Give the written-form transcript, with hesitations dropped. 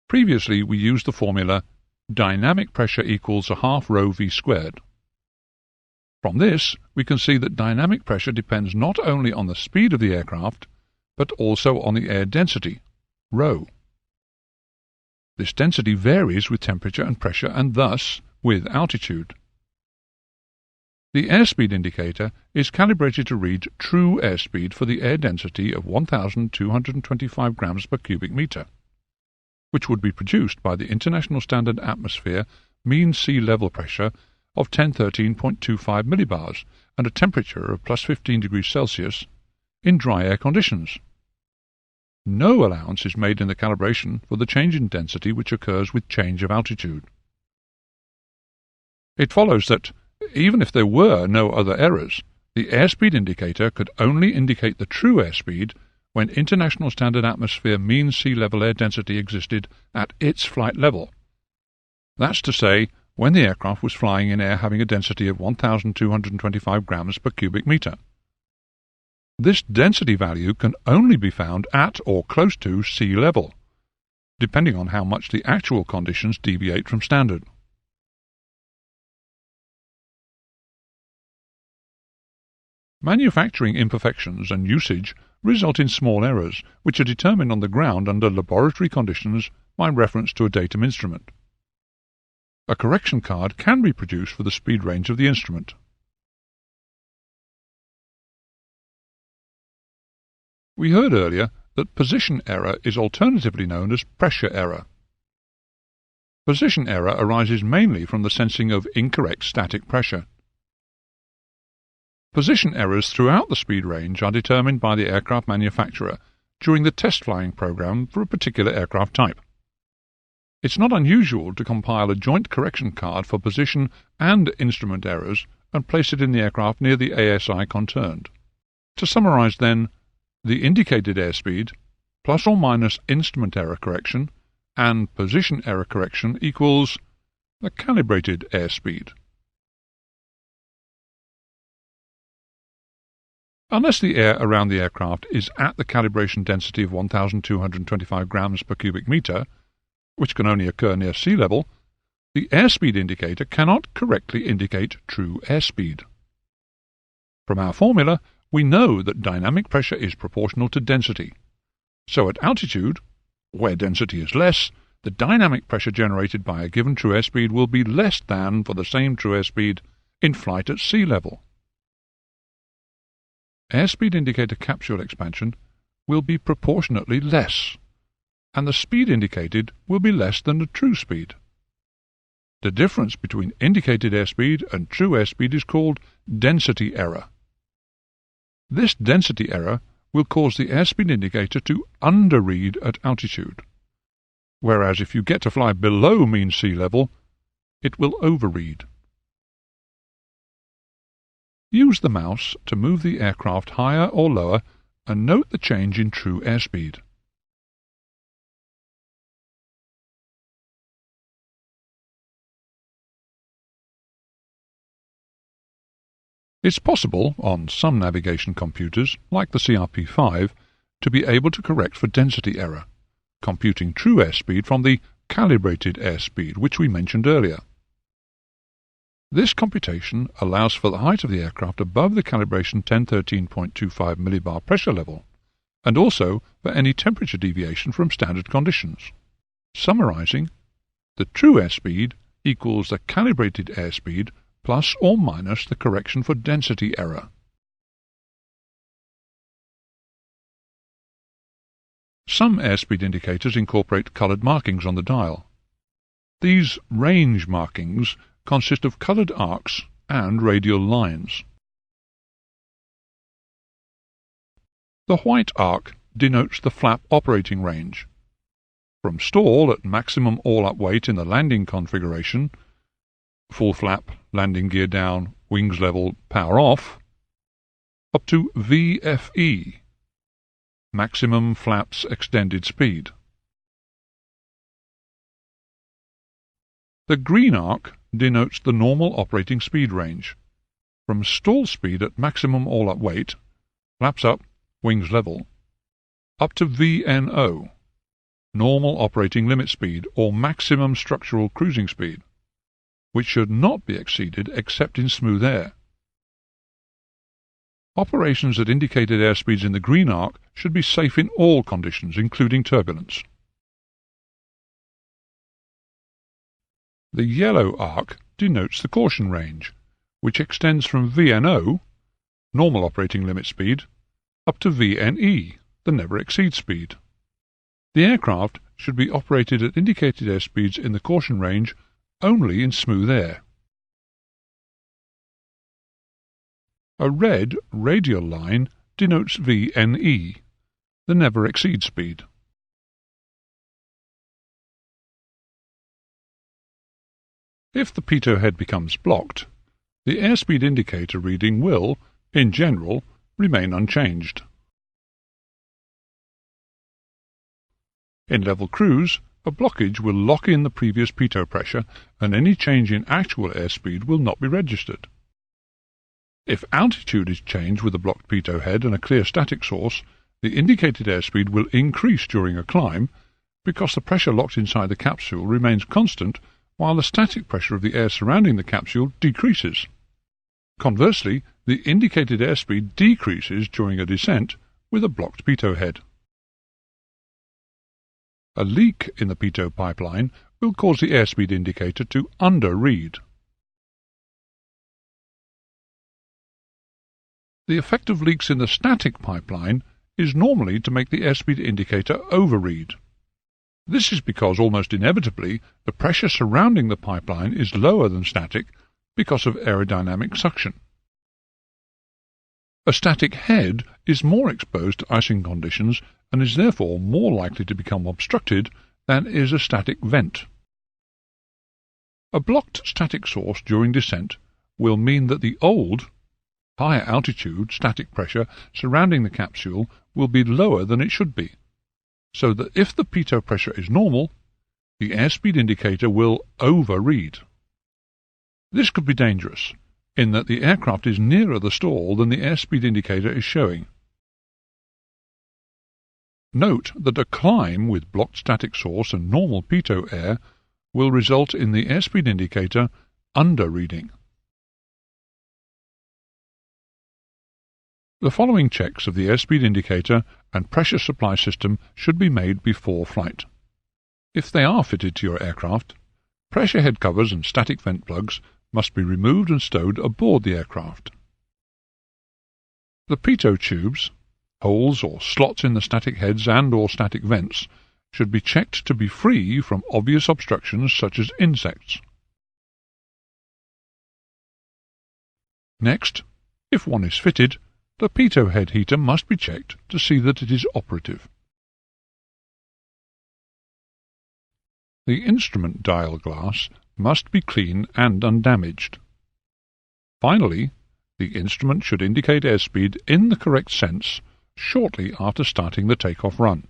Previously we used the formula dynamic pressure equals a half rho v squared. From this we can see that dynamic pressure depends not only on the speed of the aircraft, but also on the air density, rho. This density varies with temperature and pressure and thus with altitude. The airspeed indicator is calibrated to read true airspeed for the air density of 1,225 grams per cubic meter, which would be produced by the International Standard Atmosphere mean sea level pressure of 1013.25 millibars and a temperature of plus 15 degrees Celsius in dry air conditions. No allowance is made in the calibration for the change in density which occurs with change of altitude. It follows that, even if there were no other errors, the airspeed indicator could only indicate the true airspeed when International Standard Atmosphere mean sea level air density existed at its flight level. That's to say, when the aircraft was flying in air having a density of 1,225 grams per cubic meter. This density value can only be found at or close to sea level, depending on how much the actual conditions deviate from standard. Manufacturing imperfections and usage result in small errors, which are determined on the ground under laboratory conditions by reference to a datum instrument. A correction card can be produced for the speed range of the instrument. We heard earlier that position error is alternatively known as pressure error. Position error arises mainly from the sensing of incorrect static pressure. Position errors throughout the speed range are determined by the aircraft manufacturer during the test flying program for a particular aircraft type. It's not unusual to compile a joint correction card for position and instrument errors and place it in the aircraft near the EASA conturned. To summarize then, the indicated airspeed, plus or minus instrument error correction, and position error correction equals the calibrated airspeed. Unless the air around the aircraft is at the calibration density of 1,225 grams per cubic meter, which can only occur near sea level, the airspeed indicator cannot correctly indicate true airspeed. From our formula, we know that dynamic pressure is proportional to density. So at altitude, where density is less, the dynamic pressure generated by a given true airspeed will be less than for the same true airspeed in flight at sea level. Airspeed indicator capsule expansion will be proportionately less, and the speed indicated will be less than the true speed. The difference between indicated airspeed and true airspeed is called density error. This density error will cause the airspeed indicator to underread at altitude, whereas if you get to fly below mean sea level, it will overread. Use the mouse to move the aircraft higher or lower and note the change in true airspeed. It's possible, on some navigation computers, like the CRP5, to be able to correct for density error, computing true airspeed from the calibrated airspeed, which we mentioned earlier. This computation allows for the height of the aircraft above the calibration 1013.25 millibar pressure level, and also for any temperature deviation from standard conditions. Summarizing, the true airspeed equals the calibrated airspeed plus or minus the correction for density error. Some airspeed indicators incorporate colored markings on the dial. These range markings consist of colored arcs and radial lines. The white arc denotes the flap operating range. From stall at maximum all-up weight in the landing configuration, full flap, landing gear down, wings level, power off, up to VFE, maximum flaps extended speed. The green arc denotes the normal operating speed range, from stall speed at maximum all-up weight, flaps up, wings level, up to VNO, normal operating limit speed or maximum structural cruising speed, which should not be exceeded except in smooth air. Operations at indicated airspeeds in the green arc should be safe in all conditions, including turbulence. The yellow arc denotes the caution range, which extends from VNO, normal operating limit speed, up to VNE, the never exceed speed. The aircraft should be operated at indicated airspeeds in the caution range only in smooth air. A red radial line denotes VNE, the never exceed speed. If the pitot head becomes blocked, the airspeed indicator reading will, in general, remain unchanged. In level cruise, a blockage will lock in the previous pitot pressure and any change in actual airspeed will not be registered. If altitude is changed with a blocked pitot head and a clear static source, the indicated airspeed will increase during a climb because the pressure locked inside the capsule remains constant while the static pressure of the air surrounding the capsule decreases. Conversely, the indicated airspeed decreases during a descent with a blocked pitot head. A leak in the pitot pipeline will cause the airspeed indicator to under-read. The effect of leaks in the static pipeline is normally to make the airspeed indicator overread. This is because almost inevitably the pressure surrounding the pipeline is lower than static because of aerodynamic suction. A static head is more exposed to icing conditions and is therefore more likely to become obstructed than is a static vent. A blocked static source during descent will mean that the old, higher altitude static pressure surrounding the capsule will be lower than it should be, so that if the pitot pressure is normal, the airspeed indicator will overread. This could be dangerous, in that the aircraft is nearer the stall than the airspeed indicator is showing. Note that a climb with blocked static source and normal pitot air will result in the airspeed indicator under-reading. The following checks of the airspeed indicator and pressure supply system should be made before flight. If they are fitted to your aircraft, pressure head covers and static vent plugs must be removed and stowed aboard the aircraft. The pitot tubes, holes or slots in the static heads and or static vents, should be checked to be free from obvious obstructions such as insects. Next, if one is fitted, the pitot head heater must be checked to see that it is operative. The instrument dial glass must be clean and undamaged. Finally, the instrument should indicate airspeed in the correct sense shortly after starting the takeoff run.